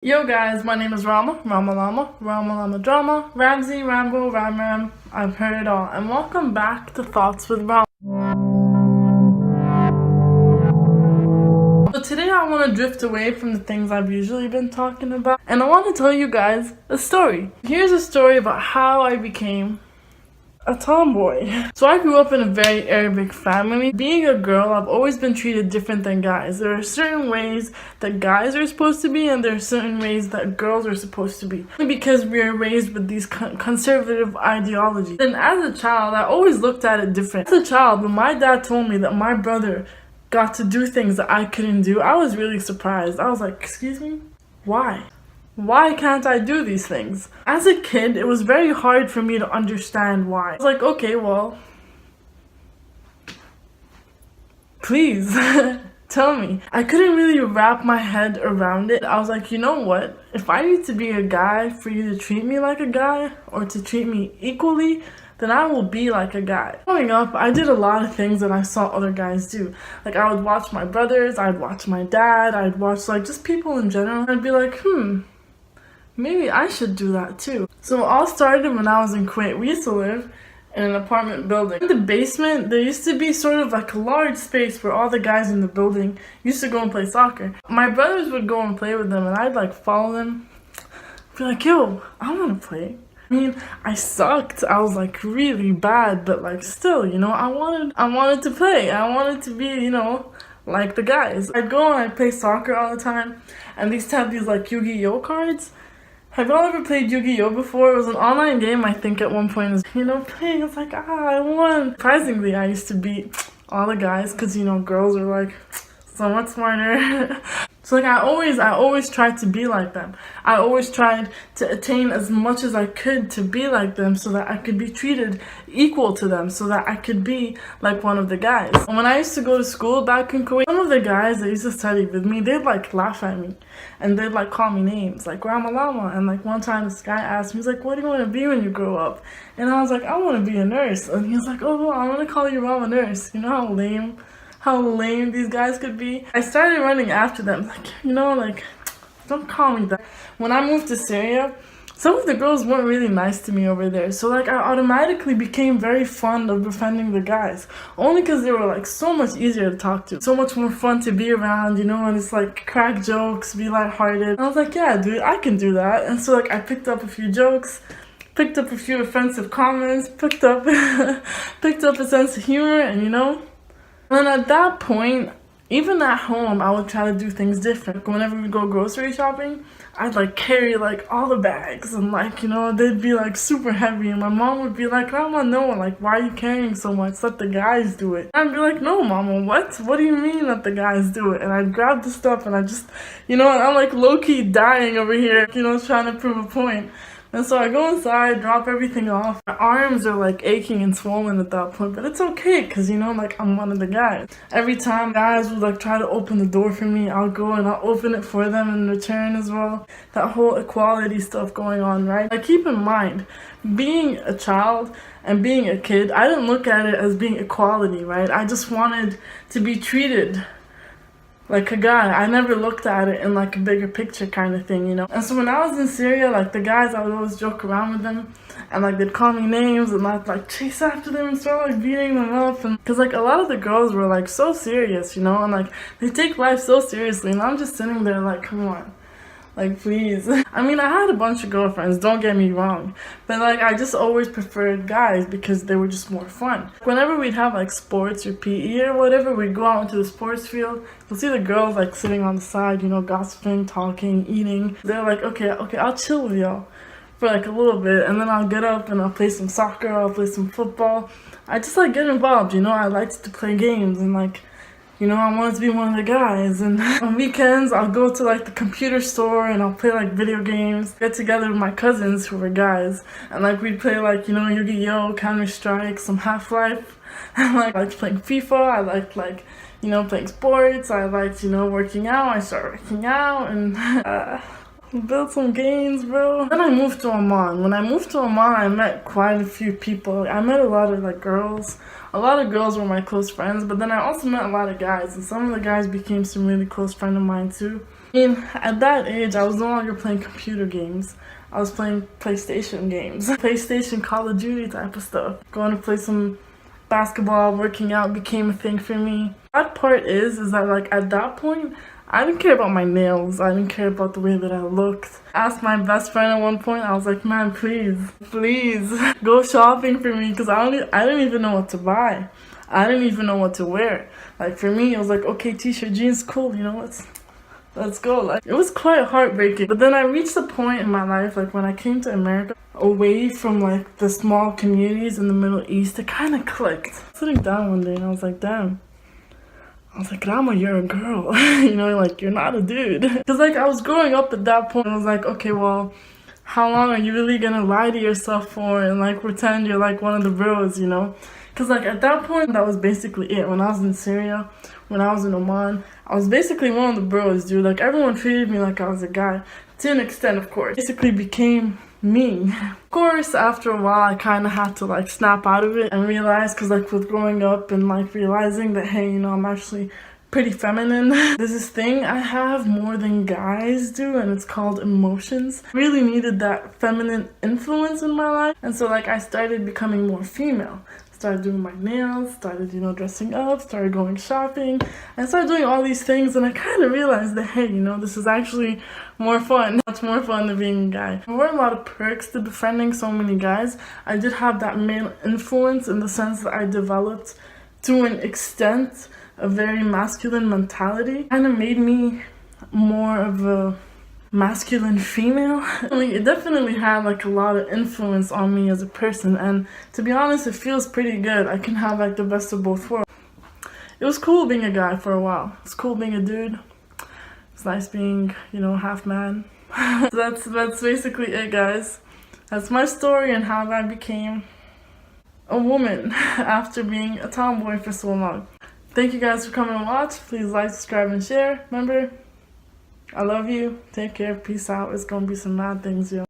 Yo guys, my name is Rama Lama Drama, Ramsey, Rambo, Ram, I've heard it all, and welcome back to Thoughts with Rama. So today I want to drift away from the things I've usually been talking about, and I want to tell you guys a story. Here's a story about how I became a tomboy. So I grew up in a very Arabic family. Being a girl, I've always been treated different than guys. There are certain ways that guys are supposed to be, and there are certain ways that girls are supposed to be. Because we are raised with these conservative ideologies. And as a child, I always looked at it different. As a child, when my dad told me that my brother got to do things that I couldn't do, I was really surprised. I was like, excuse me? Why? Why can't I do these things? As a kid, it was very hard for me to understand why. I was like, okay, well, please, tell me. I couldn't really wrap my head around it. I was like, you know what? If I need to be a guy for you to treat me like a guy, or to treat me equally, then I will be like a guy. Growing up, I did a lot of things that I saw other guys do. Like, I would watch my brothers, I'd watch my dad, I'd watch, like, just people in general. I'd be like, maybe I should do that too. So it all started when I was in Kuwait. We used to live in an apartment building. In the basement, there used to be sort of like a large space where all the guys in the building used to go and play soccer. My brothers would go and play with them, and I'd like follow them. Be like, yo, I want to play. I mean, I sucked. I was like really bad, but like still, you know, I wanted to play. I wanted to be, you know, like the guys. I'd go and I'd play soccer all the time, and they used to have these like Yu-Gi-Oh cards. Have y'all ever played Yu-Gi-Oh before? It was an online game, I think, at one point. You know, playing, it's like, I won. Surprisingly, I used to beat all the guys because, you know, girls are like so much smarter. So like I always tried to be like them. I always tried to attain as much as I could to be like them, so that I could be treated equal to them, so that I could be like one of the guys. And when I used to go to school back in Kuwait, some of the guys that used to study with me, they'd like laugh at me, and they'd like call me names like Rama Lama. And like one time this guy asked me, he's like, what do you want to be when you grow up? And I was like, I want to be a nurse. And he was like, oh, well, I'm gonna call you Rama Nurse. You know how lame these guys could be. I started running after them, like, you know, like, don't call me that. When I moved to Syria, some of the girls weren't really nice to me over there, so like I automatically became very fond of befriending the guys, only because they were like so much easier to talk to, so much more fun to be around, you know, and it's like crack jokes, be lighthearted. And I was like, yeah, dude, I can do that. And so like I picked up a few jokes, picked up a few offensive comments, picked up a sense of humor, and you know. And at that point, even at home, I would try to do things different. Whenever we go grocery shopping, I'd like carry like all the bags, and like, you know, they'd be like super heavy, and my mom would be like, Mama, no, like, why are you carrying so much? Let the guys do it. And I'd be like, no, Mama, what do you mean let the guys do it? And I'd grab the stuff, and I just, you know, and I'm like low-key dying over here, you know, trying to prove a point. And so I go inside, drop everything off. My arms are like aching and swollen at that point, but it's okay because, you know, like I'm one of the guys. Every time guys would like try to open the door for me, I'll go and I'll open it for them in return as well. That whole equality stuff going on, right? Like, keep in mind, being a child and being a kid, I didn't look at it as being equality, right? I just wanted to be treated like a guy. I never looked at it in like a bigger picture kind of thing, you know. And so when I was in Syria, like the guys, I would always joke around with them, and like they'd call me names, and I'd like chase after them and start like beating them up. And because like a lot of the girls were like so serious, you know, and like they take life so seriously, and I'm just sitting there like, come on, like, please. I mean, I had a bunch of girlfriends, don't get me wrong, but like I just always preferred guys because they were just more fun. Whenever we'd have like sports or PE or whatever, we'd go out into the sports field. You'll see the girls like sitting on the side, you know, gossiping, talking, eating. They're like, okay, I'll chill with y'all for like a little bit, and then I'll get up and I'll play some soccer, I'll play some football. I just like get involved, you know. I liked to play games, and like, you know, I wanted to be one of the guys. And on weekends, I'll go to like the computer store and I'll play like video games. Get together with my cousins who were guys, and like we'd play like, you know, Yu-Gi-Oh, Counter-Strike, some Half-Life. And like I liked playing FIFA. I liked like, you know, playing sports. I liked, you know, working out. I started working out and built some games, bro. Then I moved to Oman. When I moved to Oman, I met quite a few people. I met a lot of like girls. A lot of girls were my close friends, but then I also met a lot of guys, and some of the guys became some really close friends of mine too. At that age, I was no longer playing computer games. I was playing PlayStation games. PlayStation, Call of Duty type of stuff. Going to play some basketball, working out became a thing for me. That part is that like at that point, I didn't care about my nails. I didn't care about the way that I looked. I asked my best friend at one point, I was like, man, please go shopping for me because I didn't even know what to buy. I didn't even know what to wear. Like for me, it was like, okay, t-shirt, jeans, cool, you know, let's go. Like it was quite heartbreaking. But then I reached a point in my life, like when I came to America, away from like the small communities in the Middle East, it kind of clicked. Sitting down one day and I was like, damn. I was like, Rama, you're a girl. You know, like, you're not a dude. Because, like, I was growing up at that point. I was like, okay, well, how long are you really going to lie to yourself for and, like, pretend you're, like, one of the bros, you know? Because, like, at that point, that was basically it. When I was in Syria, when I was in Oman, I was basically one of the bros, dude. Like, everyone treated me like I was a guy. To an extent, of course. Basically became me. Of course, after a while, I kind of had to like snap out of it and realize, because like with growing up and like realizing that, hey, you know, I'm actually pretty feminine. There's this thing I have more than guys do, and it's called emotions. I really needed that feminine influence in my life, and so like I started becoming more female. Started doing my nails, started, you know, dressing up, started going shopping, and started doing all these things, and I kind of realized that, hey, you know, this is actually more fun. Much more fun than being a guy. There were a lot of perks to befriending so many guys. I did have that male influence in the sense that I developed, to an extent, a very masculine mentality. Kind of made me more of a masculine female. It definitely had like a lot of influence on me as a person, and to be honest, it feels pretty good. I can have like the best of both worlds. It was cool being a guy for a while. It's cool being a dude. It's nice being, you know, half man. That's basically it, guys. That's my story and how I became a woman after being a tomboy for so long. Thank you guys for coming and watch. Please like, subscribe, and share. Remember, I love you. Take care. Peace out. It's gonna be some mad things, yo.